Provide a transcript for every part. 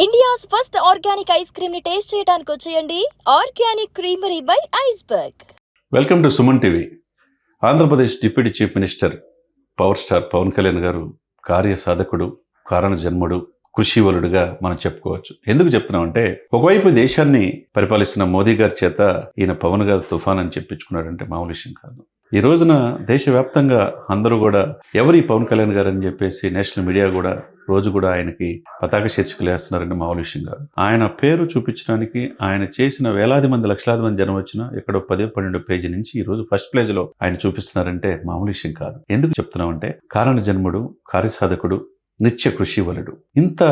India's first organic ice cream ని taste చేయడానికి వచ్చేయండి. Organic creamery by Iceberg. Welcome to Suman TV. Andhra Pradesh deputy chief minister power star Pawan Kalyan garu కార్య సాధకుడు, కారణ జన్ముడు, కృషివలుడుగా మనం చెప్పుకోవచ్చు. ఎందుకు చెప్తున్నామంటే, ఒకవైపు దేశాన్ని పరిపాలిస్తున్న మోదీ గారి చేత ఈయన పవన్ గారు తుఫాన్ అని చెప్పించుకున్నాడంటే మామూలు విషయం కాదు. ఈ రోజున దేశవ్యాప్తంగా అందరూ కూడా ఎవరి పవన్ కళ్యాణ్ గారు అని చెప్పేసి నేషనల్ మీడియా కూడా రోజు కూడా ఆయనకి పతాక శీర్షికలు వేస్తున్నారంటే మామూలు విషయం కాదు. ఆయన పేరు చూపించడానికి ఆయన చేసిన వేలాది మంది లక్షలాది మంది జనం వచ్చినా ఎక్కడో 10-12 పేజీ నుంచి ఈ రోజు ఫస్ట్ పేజ్ లో ఆయన చూపిస్తున్నారంటే మామూలు విషయం కాదు. ఎందుకు చెప్తున్నామంటే, కారణ జన్ముడు, కార్యసాధకుడు, నిత్య కృషివలుడు, ఇంత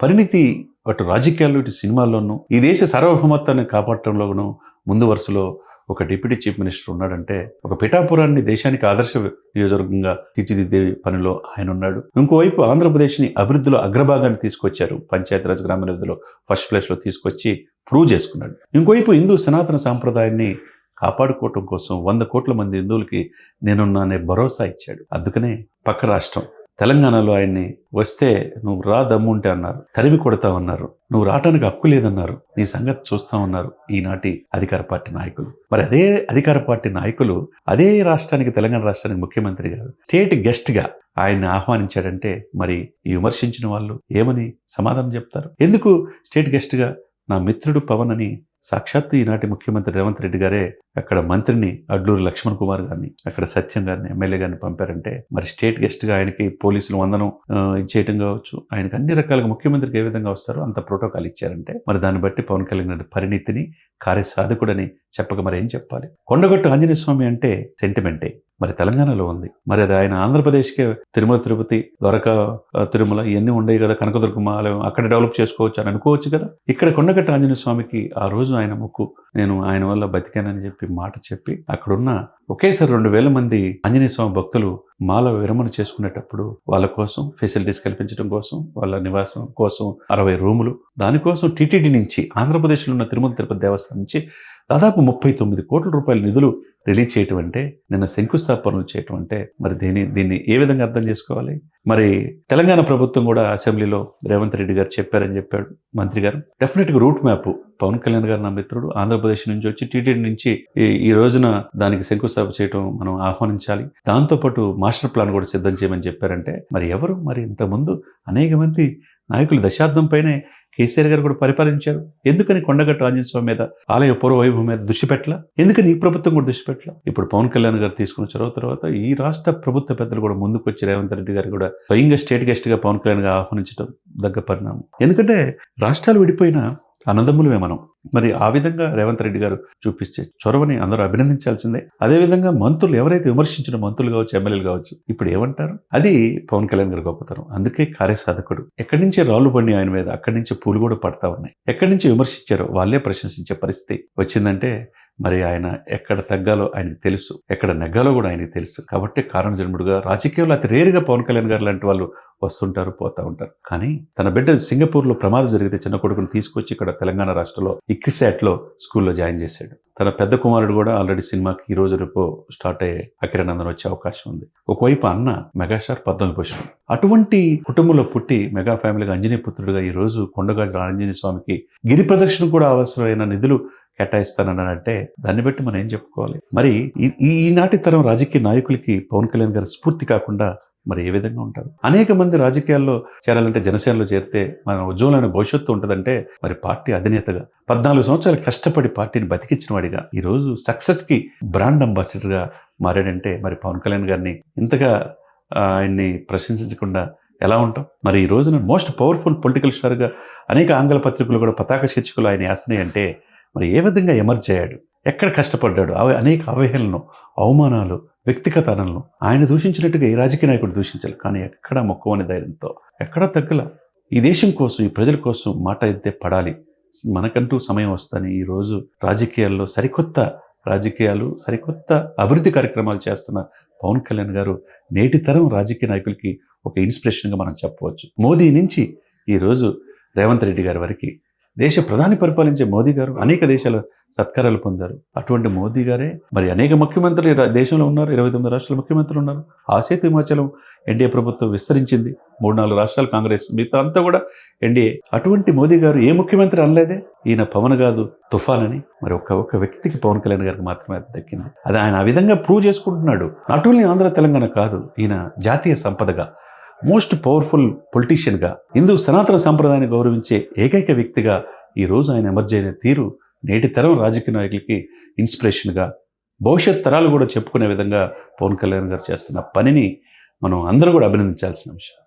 పరిణితి అటు రాజకీయాల్లో ఇటు సినిమాల్లోనూ ఈ దేశ సార్వభౌమత్వాన్ని కాపాడటంలోనూ ముందు వరుసలో ఒక డిప్యూటీ చీఫ్ మినిస్టర్ ఉన్నాడంటే, ఒక పిఠాపురాన్ని దేశానికి ఆదర్శ నియోజకవర్గంగా తీర్చిదిద్దే పనిలో ఆయన ఉన్నాడు. ఇంకోవైపు ఆంధ్రప్రదేశ్ని అభివృద్ధిలో అగ్రభాగాన్ని తీసుకొచ్చారు. పంచాయతీరాజ్ గ్రామీణాభివృద్ధిలో ఫస్ట్ ప్లేస్లో తీసుకొచ్చి ప్రూవ్ చేసుకున్నాడు. ఇంకోవైపు హిందూ సనాతన సాంప్రదాయాన్ని కాపాడుకోవటం కోసం 100 కోట్ల మంది హిందువులకి నేనున్నానే భరోసా ఇచ్చాడు. అందుకనే పక్క రాష్ట్రం తెలంగాణలో ఆయన్ని వస్తే నువ్వు రా దమ్ముంటే అన్నారు, తరిమి కొడతామన్నారు, నువ్వు రావటానికి హక్కు లేదన్నారు, నీ సంగతి చూస్తామన్నారు ఈనాటి అధికార పార్టీ నాయకులు. మరి అదే అధికార పార్టీ నాయకులు అదే రాష్ట్రానికి, తెలంగాణ రాష్ట్రానికి ముఖ్యమంత్రి గారు స్టేట్ గెస్ట్గా ఆయన్ని ఆహ్వానించాడంటే మరి ఈ విమర్శించిన వాళ్ళు ఏమని సమాధానం చెప్తారు? ఎందుకు స్టేట్ గెస్ట్గా నా మిత్రుడు పవన్ అని సాక్షాత్తు ఈనాటి ముఖ్యమంత్రి రేవంత్ రెడ్డి గారే అక్కడ మంత్రిని అడ్లూరు లక్ష్మణ్ కుమార్ గారిని, అక్కడ సత్యం గారిని, ఎమ్మెల్యే గారిని పంపారంటే మరి స్టేట్ గెస్ట్గా ఆయనకి పోలీసులు వందనం ఇచ్చేయటం కావచ్చు, ఆయనకి అన్ని రకాలుగా ముఖ్యమంత్రికి ఏ విధంగా వస్తారో అంత ప్రోటోకాల్ ఇచ్చారంటే మరి దాన్ని బట్టి పవన్ కళ్యాణ్ పరిణితిని, కార్యసాధకుడని చెప్పక మరి ఏం చెప్పాలి? కొండగట్టు ఆంజనేయ స్వామి అంటే సెంటిమెంటే మరి తెలంగాణలో ఉంది. మరి అది ఆయన ఆంధ్రప్రదేశ్కే తిరుమల తిరుపతి, ద్వారకా తిరుమల ఇవన్నీ ఉండేవి కదా, కనకదుర్గమ్మ ఆలయం అక్కడ డెవలప్ చేసుకోవచ్చు అని అనుకోవచ్చు కదా. ఇక్కడ కొండగట్టు ఆంజనేయ స్వామికి ఆ రోజు ఆయన మొక్కు, నేను ఆయన వల్ల బతికానని చెప్పి మాట చెప్పి అక్కడున్న ఒకేసారి 2,000 మంది ఆంజనేయ స్వామి భక్తులు మాల విరమణ చేసుకునేటప్పుడు వాళ్ళ కోసం ఫెసిలిటీస్ కల్పించడం కోసం, వాళ్ళ నివాసం కోసం 60 రూములు, దానికోసం టీటీడీ నుంచి, ఆంధ్రప్రదేశ్లో ఉన్న తిరుమల తిరుపతి దేవస్థానం నుంచి దాదాపు 39 కోట్ల రూపాయల నిధులు రిలీజ్ చేయటం అంటే, నిన్న శంకుస్థాపనలు చేయటం అంటే మరి దీన్ని ఏ విధంగా అర్థం చేసుకోవాలి? మరి తెలంగాణ ప్రభుత్వం కూడా అసెంబ్లీలో రేవంత్ రెడ్డి గారు చెప్పారని చెప్పాడు మంత్రి గారు. డెఫినెట్గా రూట్ మ్యాప్ పవన్ కళ్యాణ్ గారు నా మిత్రుడు, ఆంధ్రప్రదేశ్ నుంచి వచ్చి టీటీడీ నుంచి ఈ రోజున దానికి శంకుస్థాపన చేయటం మనం ఆహ్వానించాలి. దాంతోపాటు మాస్టర్ ప్లాన్ కూడా సిద్ధం చేయమని చెప్పారంటే మరి ఎవరు? మరి ఇంతకుముందు అనేక మంది నాయకులు దశాబ్దం పైనే కేసీఆర్ గారు కూడా పరిపాలించారు. ఎందుకని కొండగట్టు ఆంజనేయ స్వామి మీద, ఆలయ పూర్వ వైభవం మీద దృష్టి పెట్టలా? ఎందుకని ఈ ప్రభుత్వం కూడా దృష్టి పెట్టలా? ఇప్పుడు పవన్ కళ్యాణ్ గారు తీసుకున్న చొరవ తర్వాత ఈ రాష్ట్ర ప్రభుత్వ పెద్దలు కూడా ముందుకు వచ్చి రేవంత్ రెడ్డి గారు కూడా స్వయంగా స్టేట్ గెస్ట్గా పవన్ కళ్యాణ్ గారు ఆహ్వానించడం దగ్గర పరిణామం. ఎందుకంటే రాష్ట్రాలు విడిపోయిన అన్నదమ్ములమే మనం. మరి ఆ విధంగా రేవంత్ రెడ్డి గారు చూపిస్తే చొరవని అందరూ అభినందించాల్సిందే. అదేవిధంగా మంత్రులు ఎవరైతే విమర్శించిన మంత్రులు కావచ్చు, ఎమ్మెల్యేలు కావచ్చు, ఇప్పుడు ఏమంటారు? అది పవన్ కళ్యాణ్ గారు గొప్పతనం. అందుకే కార్యసాధకుడు. ఎక్కడి నుంచి రాళ్ళు పడి ఆయన మీద, అక్కడి నుంచి పూలు కూడా పడతా ఉన్నాయి. ఎక్కడి నుంచి విమర్శించారో వాళ్ళే ప్రశంసించే పరిస్థితి వచ్చిందంటే మరి ఆయన ఎక్కడ తగ్గాలో ఆయనకు తెలుసు, ఎక్కడ నెగ్గాలో కూడా ఆయనకు తెలుసు. కాబట్టి కారణ జన్ముడుగా రాజకీయాల్లో అతి రేరుగా పవన్ కళ్యాణ్ గారు లాంటి వాళ్ళు వస్తుంటారు, పోతా ఉంటారు. కానీ తన బిడ్డ సింగపూర్లో ప్రమాదం జరిగితే చిన్న కొడుకుని తీసుకొచ్చి ఇక్కడ తెలంగాణ రాష్ట్రంలో ఇక్రిసాట్లో స్కూల్లో జాయిన్ చేశాడు. తన పెద్ద కుమారుడు కూడా ఆల్రెడీ సినిమాకి ఈ రోజు రేపు స్టార్ట్ అయ్యే అకిరానందన్ వచ్చే అవకాశం ఉంది. ఒకవైపు అన్న మెగాస్టార్ పద్మవిభూషణ్, అటువంటి కుటుంబంలో పుట్టి మెగా ఫ్యామిలీగా ఆంజనేయ పుత్రుడుగా ఈ రోజు కొండగట్టు ఆంజనేయ స్వామికి గిరి ప్రదర్శన కూడా అవసరమైన నిధులు కేటాయిస్తానంటే దాన్ని బట్టి మనం ఏం చెప్పుకోవాలి? మరి ఈనాటి తరం రాజకీయ నాయకులకి పవన్ కళ్యాణ్ గారు స్ఫూర్తి కాకుండా మరి ఏ విధంగా ఉంటారు? అనేక మంది రాజకీయాల్లో చేరాలంటే జనసేనలో చేరితే మన ఉజ్వలమైన భవిష్యత్తు ఉంటుందంటే మరి పార్టీ అధినేతగా 14 సంవత్సరాలు కష్టపడి పార్టీని బతికించిన వాడిగా ఈరోజు సక్సెస్కి బ్రాండ్ అంబాసిడర్గా మారాడంటే మరి పవన్ కళ్యాణ్ గారిని ఇంతగా ఆయన్ని ప్రశంసించకుండా ఎలా ఉంటాం? మరి ఈ రోజున మోస్ట్ పవర్ఫుల్ పొలిటికల్ స్టార్గా అనేక ఆంగ్ల పత్రికలు కూడా పతాక శీర్షికలు ఆయన వేస్తున్నాయి అంటే మరి ఏ విధంగా ఎమర్జ్ అయ్యాడు, ఎక్కడ కష్టపడ్డాడు, అనేక అవహేళనలు, అవమానాలు, వ్యక్తిగతనలను ఆయన దూషించినట్టుగా ఈ రాజకీయ నాయకుడు దూషించాలి. కానీ ఎక్కడా మొక్కవని ధైర్యంతో, ఎక్కడా తగ్గల. ఈ దేశం కోసం, ఈ ప్రజల కోసం మాట ఎత్తే పడాలి, మనకంటూ సమయం వస్తుందని ఈరోజు రాజకీయాల్లో సరికొత్త అభివృద్ధి కార్యక్రమాలు చేస్తున్న పవన్ కళ్యాణ్ గారు నేటి తరం రాజకీయ నాయకులకి ఒక ఇన్స్పిరేషన్గా మనం చెప్పవచ్చు. మోదీ నుంచి ఈరోజు రేవంత్ రెడ్డి గారి వరకు దేశ ప్రధాని పరిపాలించే మోదీ గారు అనేక దేశాల సత్కారాలు పొందారు. అటువంటి మోదీ గారే మరి అనేక ముఖ్యమంత్రులు ఈ దేశంలో ఉన్నారు. 29 రాష్ట్రాల ముఖ్యమంత్రులు ఉన్నారు. ఆసేతు హిమాచలం ఎన్డీఏ ప్రభుత్వం విస్తరించింది. 3-4 రాష్ట్రాలు కాంగ్రెస్, మిగతా అంతా కూడా ఎన్డీఏ. అటువంటి మోదీ గారు ఏ ముఖ్యమంత్రి అనలేదే ఈయన పవన్ కాదు తుఫాన్ అని. మరి ఒక్క వ్యక్తికి పవన్ కళ్యాణ్ గారికి మాత్రమే అది దక్కింది. అది ఆయన ఆ విధంగా ప్రూవ్ చేసుకుంటున్నాడు. నాట్ ఓన్లీ ఆంధ్ర తెలంగాణ కాదు, ఈయన జాతీయ సంపదగా, మోస్ట్ పవర్ఫుల్ పొలిటీషియన్గా, హిందూ సనాతన సాంప్రదాయాన్ని గౌరవించే ఏకైక వ్యక్తిగా ఈరోజు ఆయన ఎమర్జ్ అయిన తీరు నేటి తరం రాజకీయ నాయకులకి ఇన్స్పిరేషన్గా, భవిష్యత్ తరాలు కూడా చెప్పుకునే విధంగా పవన్ కళ్యాణ్ గారు చేస్తున్న పనిని మనం అందరూ కూడా అభినందించాల్సిన అంశం.